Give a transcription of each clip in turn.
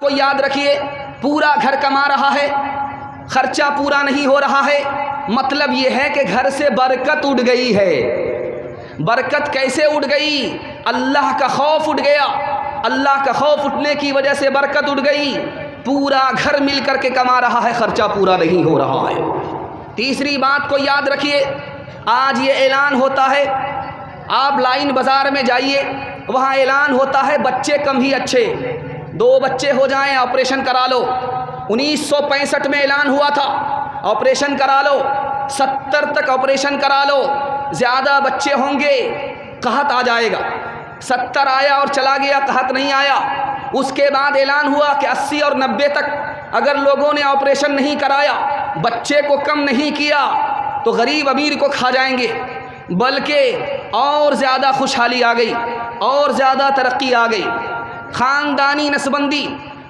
کو یاد رکھیے، پورا گھر کما رہا ہے، خرچہ پورا نہیں ہو رہا ہے، مطلب یہ ہے کہ گھر سے برکت اٹھ گئی ہے۔ برکت کیسے اٹھ گئی؟ اللہ کا خوف اٹھ گیا، اللہ کا خوف اٹھنے کی وجہ سے برکت اٹھ گئی۔ پورا گھر مل کر کے کما رہا ہے، خرچہ پورا نہیں ہو رہا ہے۔ تیسری بات کو یاد رکھیے، آج یہ اعلان ہوتا ہے، آپ لائن بازار میں جائیے، وہاں اعلان ہوتا ہے بچے کم ہی اچھے، 2 بچے ہو جائیں آپریشن کرا لو۔ 1965 میں اعلان ہوا تھا آپریشن کرا لو، 70 تک آپریشن کرا لو، زیادہ بچے ہوں گے قحط آ جائے گا۔ 70 آیا اور چلا گیا، قحط نہیں آیا۔ اس کے بعد اعلان ہوا کہ 80 اور 90 تک اگر لوگوں نے آپریشن نہیں کرایا، بچے کو کم نہیں کیا تو غریب امیر کو کھا جائیں گے، بلکہ اور زیادہ خوشحالی آ گئی، اور زیادہ ترقی آ گئی۔ خاندانی نسبندی،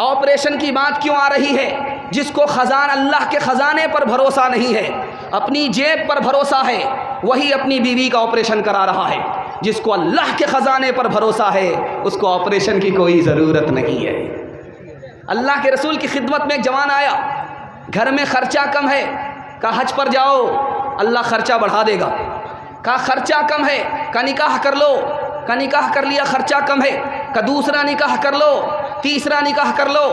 آپریشن کی بات کیوں آ رہی ہے؟ جس کو اللہ کے خزانے پر بھروسہ نہیں ہے، اپنی جیب پر بھروسہ ہے، وہی اپنی بیوی کا آپریشن کرا رہا ہے۔ جس کو اللہ کے خزانے پر بھروسہ ہے، اس کو آپریشن کی کوئی ضرورت نہیں ہے۔ اللہ کے رسول کی خدمت میں ایک جوان آیا، گھر میں خرچہ کم ہے، کہا حج پر جاؤ اللہ خرچہ بڑھا دے گا۔ کہا خرچہ کم ہے، کہا نکاح کر لو، کہا نکاح کر لیا، خرچہ کم ہے، کہا دوسرا نکاح کر لو، تیسرا نکاح کر لو۔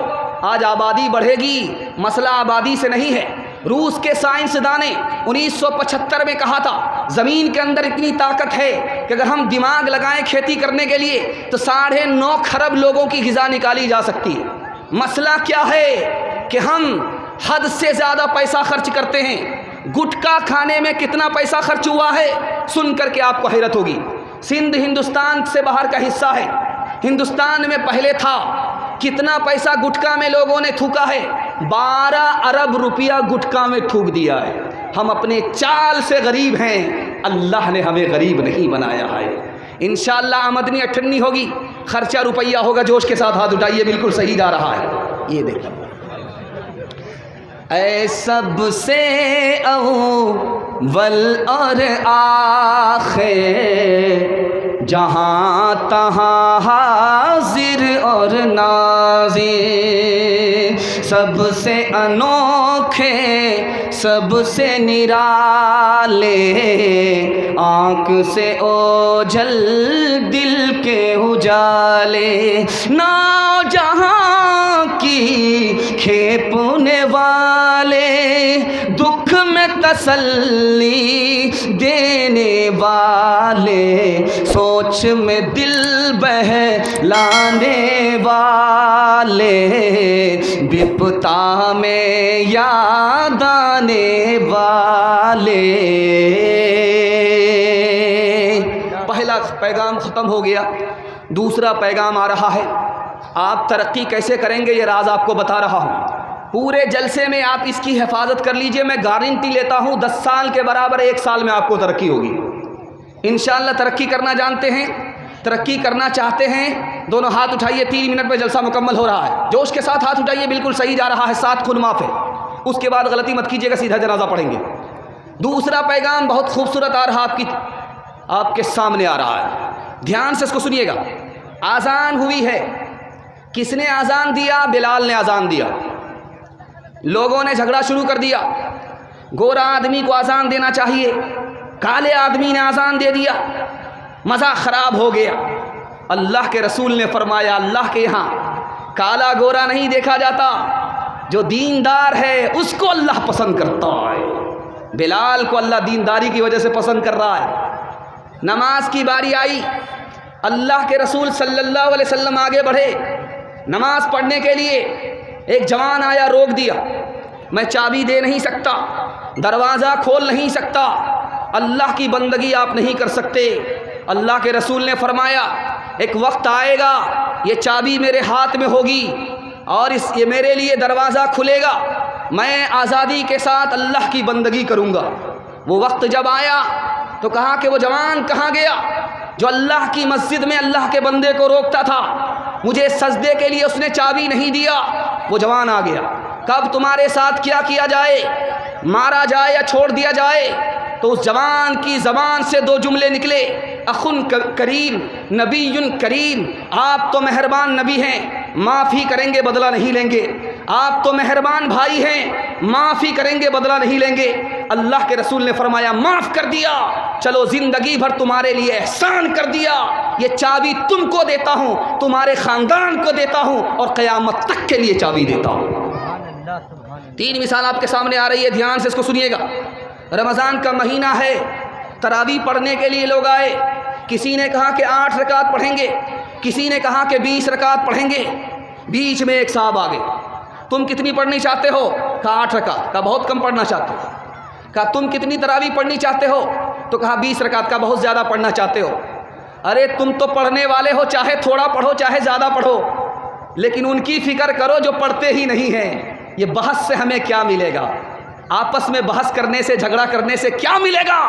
آج آبادی بڑھے گی، مسئلہ آبادی سے نہیں ہے۔ روس کے سائنسداں نے 1975 میں کہا تھا زمین کے اندر اتنی طاقت ہے کہ اگر ہم دماغ لگائیں کھیتی کرنے کے لیے تو 9.5 کھرب لوگوں کی غذا نکالی جا سکتی ہے۔ مسئلہ کیا ہے کہ ہم حد سے زیادہ پیسہ خرچ کرتے ہیں۔ گٹکا کھانے میں کتنا پیسہ خرچ ہوا ہے، سن کر کے آپ کو حیرت ہوگی۔ سندھ ہندوستان سے باہر کا حصہ ہے، ہندوستان میں پہلے تھا۔ کتنا پیسہ گٹکا میں لوگوں نے تھوکا ہے؟ 12 ارب روپیہ گٹکا میں تھوک دیا ہے۔ ہم اپنے چال سے غریب ہیں، اللہ نے ہمیں غریب نہیں بنایا ہے۔ انشاءاللہ آمدنی 98 ہوگی، خرچہ روپیہ ہوگا۔ جوش کے ساتھ ہاتھ اٹھائیے، بالکل صحیح جا رہا ہے۔ یہ دیکھیں، اے سب سے اول اور آخر، جہاں تہاں حاضر اور ناظر، سب سے انوکھے سب سے نرالے، آنکھ سے اوجھل دل کے اجالے، نا جہاں کی کھیپنے والے، دکھ میں تسلی دینے والے، سوچ میں دل بہلانے والے، بپتا میں یاد آنے والے۔ پہلا پیغام ختم ہو گیا، دوسرا پیغام آ رہا ہے۔ آپ ترقی کیسے کریں گے یہ راز آپ کو بتا رہا ہوں۔ پورے جلسے میں آپ اس کی حفاظت کر لیجئے، میں گارنٹی لیتا ہوں 10 سال کے برابر 1 سال میں آپ کو ترقی ہوگی انشاءاللہ۔ ترقی کرنا جانتے ہیں، ترقی کرنا چاہتے ہیں؟ دونوں ہاتھ اٹھائیے، 3 منٹ میں جلسہ مکمل ہو رہا ہے۔ جوش کے ساتھ ہاتھ اٹھائیے، بالکل صحیح جا رہا ہے، 7 خون معاف ہے۔ اس کے بعد غلطی مت کیجیے گا، سیدھا جنازہ پڑھیں گے۔ دوسرا پیغام بہت خوبصورت آ رہا آپ کے سامنے آ رہا ہے، دھیان سے اس کو سنیے گا۔ آذان ہوئی ہے، کس نے آذان دیا؟ بلال نے آذان دیا۔ لوگوں نے جھگڑا شروع کر دیا، گورا آدمی کو آذان دینا چاہیے، کالے آدمی نے آذان دے دیا، مزہ خراب ہو گیا۔ اللہ کے رسول نے فرمایا اللہ کے یہاں کالا گورا نہیں دیکھا جاتا، جو دیندار ہے اس کو اللہ پسند کرتا ہے۔ بلال کو اللہ دینداری کی وجہ سے پسند کر رہا ہے۔ نماز کی باری آئی، اللہ کے رسول صلی اللہ علیہ وسلم آگے بڑھے نماز پڑھنے کے لیے۔ ایک جوان آیا، روک دیا، میں چابی دے نہیں سکتا، دروازہ کھول نہیں سکتا، اللہ کی بندگی آپ نہیں کر سکتے۔ اللہ کے رسول نے فرمایا ایک وقت آئے گا یہ چابی میرے ہاتھ میں ہوگی اور یہ میرے لیے دروازہ کھلے گا، میں آزادی کے ساتھ اللہ کی بندگی کروں گا۔ وہ وقت جب آیا تو کہا کہ وہ جوان کہاں گیا جو اللہ کی مسجد میں اللہ کے بندے کو روکتا تھا؟ مجھے سجدے کے لیے اس نے چابی نہیں دیا۔ وہ جوان آ گیا، کب تمہارے ساتھ کیا کیا جائے، مارا جائے یا چھوڑ دیا جائے؟ تو اس جوان کی زبان سے 2 جملے نکلے، اخن کریم نبی کریم، آپ تو مہربان نبی ہیں، معافی کریں گے بدلہ نہیں لیں گے، آپ تو مہربان بھائی ہیں، معافی کریں گے بدلہ نہیں لیں گے۔ اللہ کے رسول نے فرمایا معاف کر دیا، چلو زندگی بھر تمہارے لیے احسان کر دیا، یہ چابی تم کو دیتا ہوں، تمہارے خاندان کو دیتا ہوں، اور قیامت تک کے لیے چابی دیتا ہوں۔ تین مثال آپ کے سامنے آ رہی ہے، دھیان سے اس کو سنیے گا۔ رمضان کا مہینہ ہے، تراویح پڑھنے کے لیے لوگ آئے، کسی نے کہا کہ 8 رکعت پڑھیں گے، کسی نے کہا کہ 20 رکعت پڑھیں گے۔ بیچ میں ایک صاحب آ گئے، تم کتنی پڑھنی چاہتے ہو؟ کہا 8 رکعت۔ کہا بہت کم پڑھنا چاہتے ہو؟ کہا تم کتنی تراویح پڑھنی چاہتے ہو؟ تو کہا 20 رکعت۔ کا بہت زیادہ پڑھنا چاہتے ہو؟ ارے تم تو پڑھنے والے ہو، چاہے تھوڑا پڑھو چاہے زیادہ پڑھو، لیکن ان کی فکر کرو جو پڑھتے ہی نہیں ہیں۔ یہ بحث سے ہمیں کیا ملے گا؟ آپس میں بحث کرنے سے، جھگڑا کرنے سے کیا ملے گا؟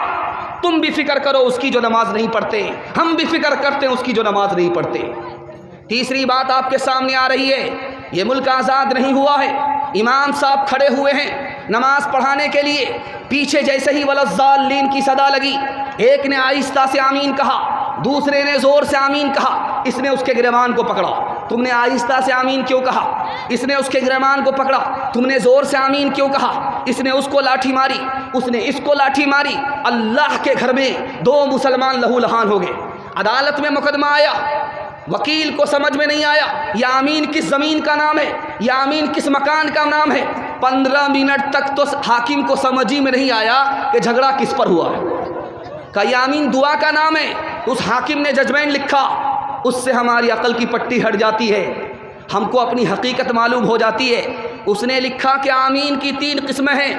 تم بھی فکر کرو اس کی جو نماز نہیں پڑھتے، ہم بھی فکر کرتے ہیں اس کی جو نماز نہیں پڑھتے۔ تیسری بات آپ کے سامنے آ رہی ہے، یہ ملک آزاد نہیں ہوا ہے، امام صاحب کھڑے ہوئے ہیں نماز پڑھانے کے لیے، پیچھے جیسے ہی ولضالین کی صدا لگی، ایک نے آہستہ سے آمین کہا، دوسرے نے زور سے آمین کہا، اس نے اس کے گریبان کو پکڑا۔ تم نے آہستہ سے آمین کیوں کہا؟ اس نے اس کے گریبان کو پکڑا۔ تم نے زور سے آمین کیوں کہا؟ اس نے اس کو لاٹھی ماری، اس نے اس کو لاٹھی ماری۔ اللہ کے گھر میں 2 مسلمان لہو لہان ہو گئے۔ عدالت میں مقدمہ آیا، وکیل کو سمجھ میں نہیں آیا یہ آمین کس زمین کا نام ہے، یہ آمین کس مکان کا نام ہے۔ 15 منٹ تک تو حاکم کو سمجھ ہی میں نہیں آیا کہ جھگڑا کس پر ہوا ہے۔ کہا یہ آمین دعا کا نام ہے۔ اس حاکم نے ججمنٹ لکھا، اس سے ہماری عقل کی پٹی ہٹ جاتی ہے، ہم کو اپنی حقیقت معلوم ہو جاتی ہے۔ اس نے لکھا کہ آمین کی 3 قسمیں ہیں،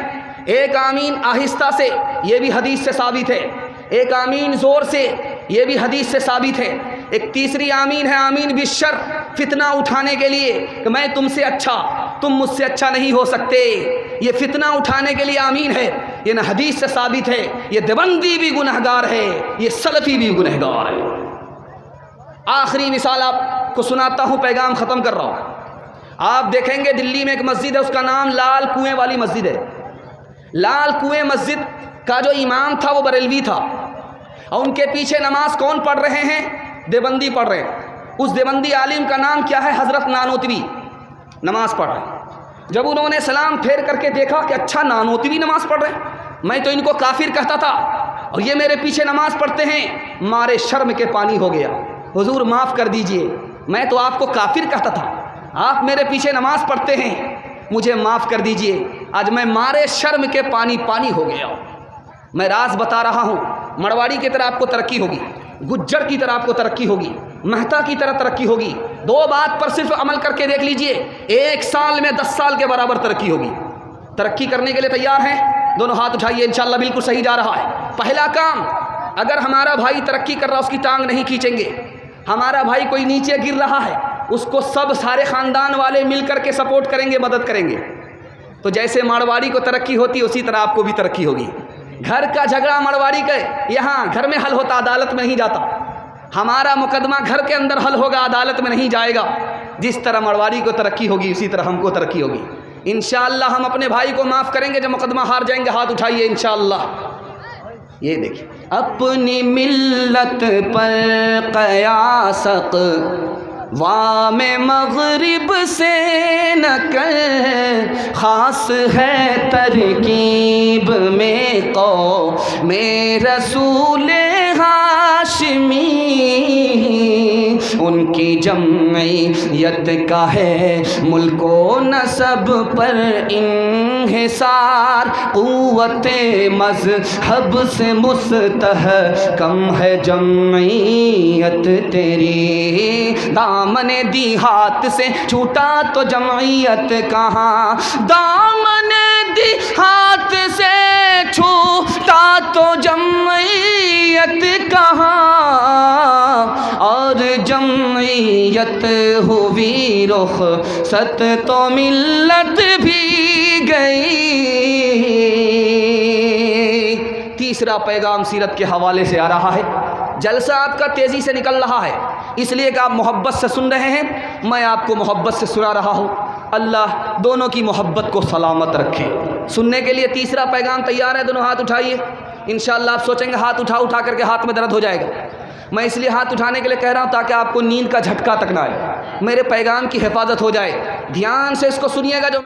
ایک آمین آہستہ سے، یہ بھی حدیث سے ثابت ہے، ایک آمین زور سے، یہ بھی حدیث سے ثابت ہے، ایک تیسری آمین ہے آمین بالشر، فتنہ اٹھانے کے لیے کہ میں تم سے اچھا، تم مجھ سے اچھا نہیں ہو سکتے، یہ فتنہ اٹھانے کے لیے آمین ہے، یہ نہ حدیث سے ثابت ہے۔ یہ دیوبندی بھی گنہگار ہے، یہ سلفی بھی گنہگار ہے۔ آخری مثال آپ کو سناتا ہوں، پیغام ختم کر رہا ہوں۔ آپ دیکھیں گے دلی میں ایک مسجد ہے، اس کا نام لال کنویں والی مسجد ہے۔ لال کنویں مسجد کا جو امام تھا وہ بریلوی تھا، اور ان کے پیچھے نماز کون پڑھ رہے ہیں؟ دیوبندی پڑھ رہے ہیں۔ اس دیوبندی عالم کا نام کیا ہے؟ حضرت نانوتوی نماز پڑھ رہے ہیں۔ جب انہوں نے سلام پھیر کر کے دیکھا کہ اچھا نانوتوی نماز پڑھ رہے ہیں، میں تو ان کو کافر کہتا تھا اور یہ میرے پیچھے نماز پڑھتے ہیں، مارے شرم کے پانی ہو گیا۔ حضور معاف کر دیجئے، میں تو آپ کو کافر کہتا تھا، آپ میرے پیچھے نماز پڑھتے ہیں، مجھے معاف کر دیجئے، آج میں مارے شرم کے پانی ہو گیا۔ میں راز بتا رہا ہوں، مرواڑی کی طرح آپ کو ترقی ہوگی، گجر کی طرح آپ کو ترقی ہوگی، مہتا کی طرح ترقی ہوگی۔ 2 بات پر صرف عمل کر کے دیکھ لیجئے، 1 سال میں 10 سال کے برابر ترقی ہوگی۔ ترقی کرنے کے لیے تیار ہیں؟ دونوں ہاتھ اٹھائیے، انشاءاللہ بالکل صحیح جا رہا ہے۔ پہلا کام، اگر ہمارا بھائی ترقی کر رہا اس کی ٹانگ نہیں کھینچیں گے۔ ہمارا بھائی کوئی نیچے گر رہا ہے، اس کو سارے خاندان والے مل کر کے سپورٹ کریں گے، مدد کریں گے۔ تو جیسے مارواڑی کو ترقی ہوتی اسی طرح آپ کو بھی ترقی ہوگی۔ گھر کا جھگڑا مارواڑی کا یہاں گھر میں حل ہوتا، عدالت میں نہیں جاتا۔ ہمارا مقدمہ گھر کے اندر حل ہوگا، عدالت میں نہیں جائے گا۔ جس طرح مارواڑی کو ترقی ہوگی اسی طرح ہم کو ترقی ہوگی۔ انشاءاللہ ہم اپنے بھائی کو معاف کریں گے، جب مقدمہ ہار جائیں گے ہاتھ اٹھائیے انشاءاللہ۔ یہ دیکھیں، اپنی ملت پر قیاست وام مغرب سے نہ کر، خاص ہے ترکیب میں قوم رسول ہاشمی، ان کی جمعیت کا ہے ملک و نسب پر انحصار، قوت مذہب سے مستحکم ہے جمعیت تیری، دامن دیہات سے چھوٹا تو جمعیت کہاں، دامن دیہات سے چھوٹا تو جمعیت کہاں، اور جمعیت ہوئی رخصت تو ملت بھی گئی۔ تیسرا پیغام سیرت کے حوالے سے آ رہا ہے۔ جلسہ آپ کا تیزی سے نکل رہا ہے، اس لیے کہ آپ محبت سے سن رہے ہیں، میں آپ کو محبت سے سنا رہا ہوں۔ اللہ دونوں کی محبت کو سلامت رکھے۔ سننے کے لیے تیسرا پیغام تیار ہے؟ دونوں ہاتھ اٹھائیے۔ انشاءاللہ آپ سوچیں گے ہاتھ اٹھا کر کے ہاتھ میں درد ہو جائے گا، میں اس لیے ہاتھ اٹھانے کے لیے کہہ رہا ہوں تاکہ آپ کو نیند کا جھٹکا تک نہ آئے۔ میرے پیغام کی حفاظت ہو جائے۔ دھیان سے اس کو سنیے گا جو